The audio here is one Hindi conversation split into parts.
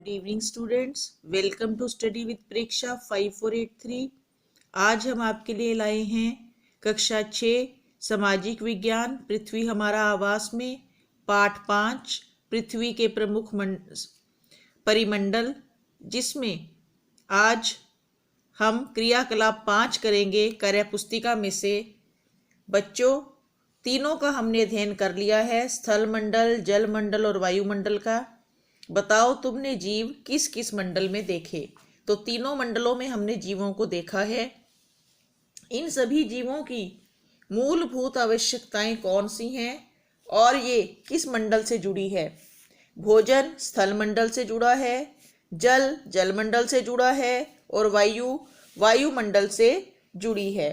Good evening students, welcome to study with Preksha 5483। आज हम आपके लिए लाए हैं कक्षा 6 सामाजिक विज्ञान पृथ्वी हमारा आवास में पाठ 5 पृथ्वी के प्रमुख परिमंडल, जिसमें आज हम क्रियाकलाप 5 करेंगे कार्यपुस्तिका में से। बच्चों, तीनों का हमने अध्ययन कर लिया है, स्थल मंडल, जल मंडल और वायुमंडल का। बताओ तुमने जीव किस किस मंडल में देखे? तो तीनों मंडलों में हमने जीवों को देखा है। इन सभी जीवों की मूलभूत आवश्यकताएं कौन सी हैं और ये किस मंडल से जुड़ी है? भोजन स्थल मंडल से जुड़ा है, जल जल मंडल से जुड़ा है और वायु वायुमंडल से जुड़ी है।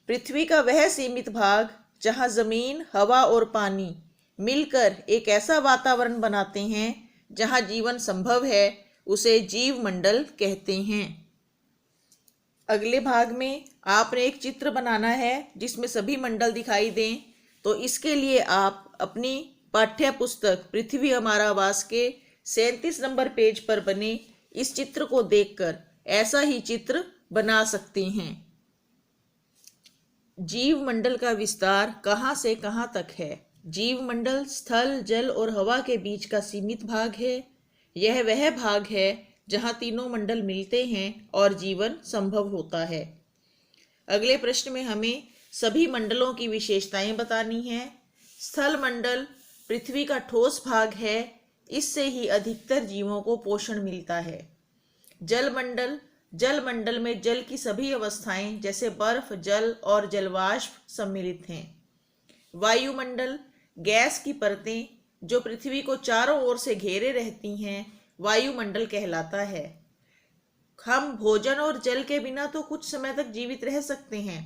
पृथ्वी का वह सीमित भाग जहां जमीन, हवा और पानी मिलकर एक ऐसा वातावरण बनाते हैं जहां जीवन संभव है, उसे जीव मंडल कहते हैं। अगले भाग में आपने एक चित्र बनाना है जिसमें सभी मंडल दिखाई दें। तो इसके लिए आप अपनी पाठ्य पुस्तक पृथ्वी हमारा आवास के 37 नंबर पेज पर बने इस चित्र को देखकर ऐसा ही चित्र बना सकते हैं। जीव मंडल का विस्तार कहाँ से कहाँ तक है? जीव मंडल स्थल, जल और हवा के बीच का सीमित भाग है। यह वह भाग है जहां तीनों मंडल मिलते हैं और जीवन संभव होता है। अगले प्रश्न में हमें सभी मंडलों की विशेषताएं बतानी हैं। स्थल मंडल पृथ्वी का ठोस भाग है, इससे ही अधिकतर जीवों को पोषण मिलता है। जल मंडल में जल की सभी अवस्थाएं जैसे बर्फ, जल और जलवाष्प सम्मिलित हैं। वायुमंडल गैस की परतें जो पृथ्वी को चारों ओर से घेरे रहती हैं, वायुमंडल कहलाता है। हम भोजन और जल के बिना तो कुछ समय तक जीवित रह सकते हैं,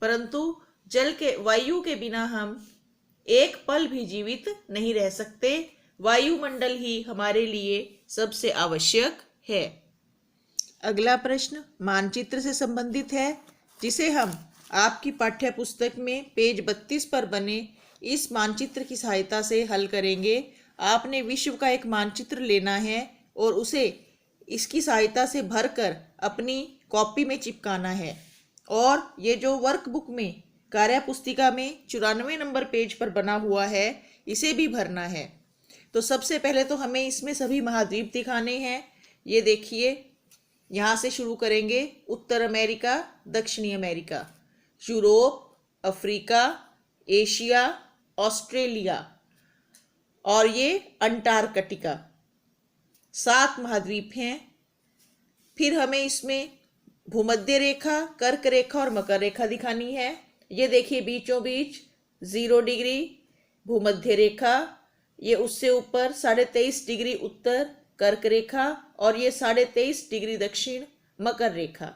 परंतु वायु के बिना हम एक पल भी जीवित नहीं रह सकते। वायुमंडल ही हमारे लिए सबसे आवश्यक है। अगला प्रश्न मानचित्र से संबंधित है, जिसे हम आपकी पाठ्य पुस्तक में पेज 32 पर बने इस मानचित्र की सहायता से हल करेंगे। आपने विश्व का एक मानचित्र लेना है और उसे इसकी सहायता से भरकर अपनी कॉपी में चिपकाना है, और ये जो वर्कबुक में कार्यपुस्तिका में 94 नंबर पेज पर बना हुआ है, इसे भी भरना है। तो सबसे पहले तो हमें इसमें सभी महाद्वीप दिखाने हैं। ये देखिए, यहाँ से शुरू करेंगे। उत्तर अमेरिका, दक्षिणी America, Europe, Africa, Asia, Australia और ये अंटार्कटिका, 7 महाद्वीप हैं। फिर हमें इसमें भूमध्य रेखा, कर्क रेखा और मकर रेखा दिखानी है। ये देखिए, बीचों बीच 0 डिग्री भूमध्य रेखा, ये उससे ऊपर 23.5 डिग्री उत्तर कर्क रेखा और ये 23.5 डिग्री दक्षिण मकर रेखा।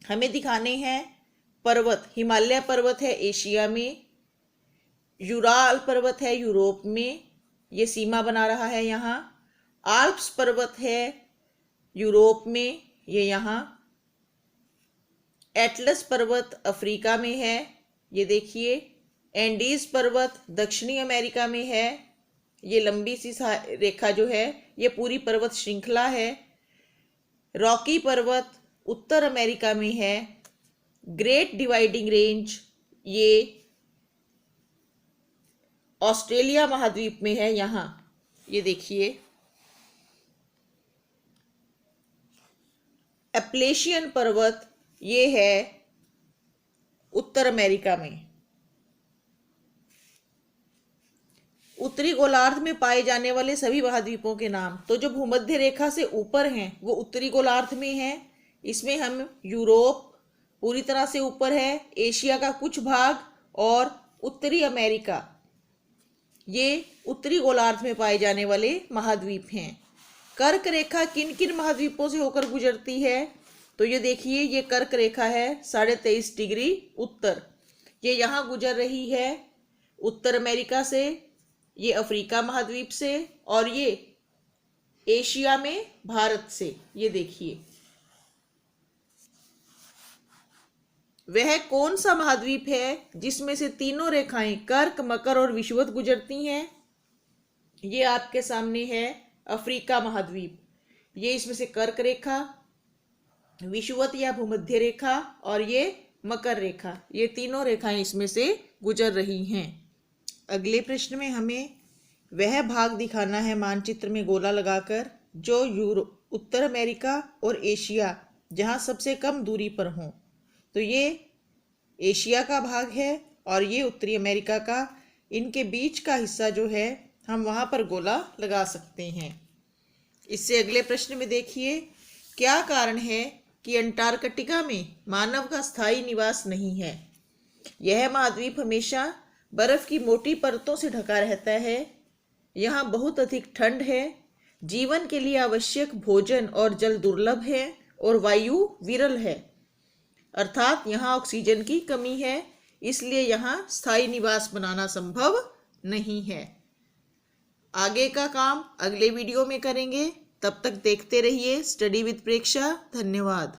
हमें दिखाने हैं पर्वत। हिमालय पर्वत है एशिया में, यूराल पर्वत है यूरोप में, ये सीमा बना रहा है यहाँ। आल्प्स पर्वत है यूरोप में, ये यहाँ। एटलस पर्वत अफ्रीका में है, ये देखिए। एंडीज पर्वत दक्षिणी अमेरिका में है, ये लंबी सी रेखा जो है ये पूरी पर्वत श्रृंखला है। रॉकी पर्वत उत्तर अमेरिका में है। ग्रेट डिवाइडिंग रेंज ये ऑस्ट्रेलिया महाद्वीप में है, यहाँ ये देखिए। एप्लेशियन पर्वत ये है उत्तर अमेरिका में। उत्तरी गोलार्ध में पाए जाने वाले सभी महाद्वीपों के नाम, तो जो भूमध्य रेखा से ऊपर हैं वो उत्तरी गोलार्ध में हैं। इसमें हम यूरोप पूरी तरह से ऊपर है, एशिया का कुछ भाग और उत्तरी अमेरिका, ये उत्तरी गोलार्ध में पाए जाने वाले महाद्वीप हैं। कर्क रेखा किन किन महाद्वीपों से होकर गुजरती है? तो ये देखिए, ये कर्क रेखा है 23.5 डिग्री उत्तर, ये यहाँ गुजर रही है उत्तर अमेरिका से, ये अफ्रीका महाद्वीप से और ये एशिया में भारत से। ये देखिए, वह कौन सा महाद्वीप है जिसमें से तीनों रेखाएं कर्क, मकर और विषुवत गुजरती हैं? ये आपके सामने है अफ्रीका महाद्वीप, ये इसमें से कर्क रेखा, विषुवत या भूमध्य रेखा और ये मकर रेखा, ये तीनों रेखाएं इसमें से गुजर रही हैं। अगले प्रश्न में हमें वह भाग दिखाना है मानचित्र में गोला लगाकर जो यूरोप, उत्तर अमेरिका और एशिया जहां सबसे कम दूरी पर हों। तो ये एशिया का भाग है और ये उत्तरी अमेरिका का, इनके बीच का हिस्सा जो है हम वहां पर गोला लगा सकते हैं। इससे अगले प्रश्न में देखिए, क्या कारण है कि अंटार्कटिका में मानव का स्थायी निवास नहीं है? यह महाद्वीप हमेशा बर्फ की मोटी परतों से ढका रहता है। यहाँ बहुत अधिक ठंड है, जीवन के लिए आवश्यक भोजन और जल दुर्लभ है और वायु विरल है, अर्थात यहाँ ऑक्सीजन की कमी है, इसलिए यहाँ स्थायी निवास बनाना संभव नहीं है। आगे का काम अगले वीडियो में करेंगे, तब तक देखते रहिए स्टडी विद प्रेक्षा। धन्यवाद।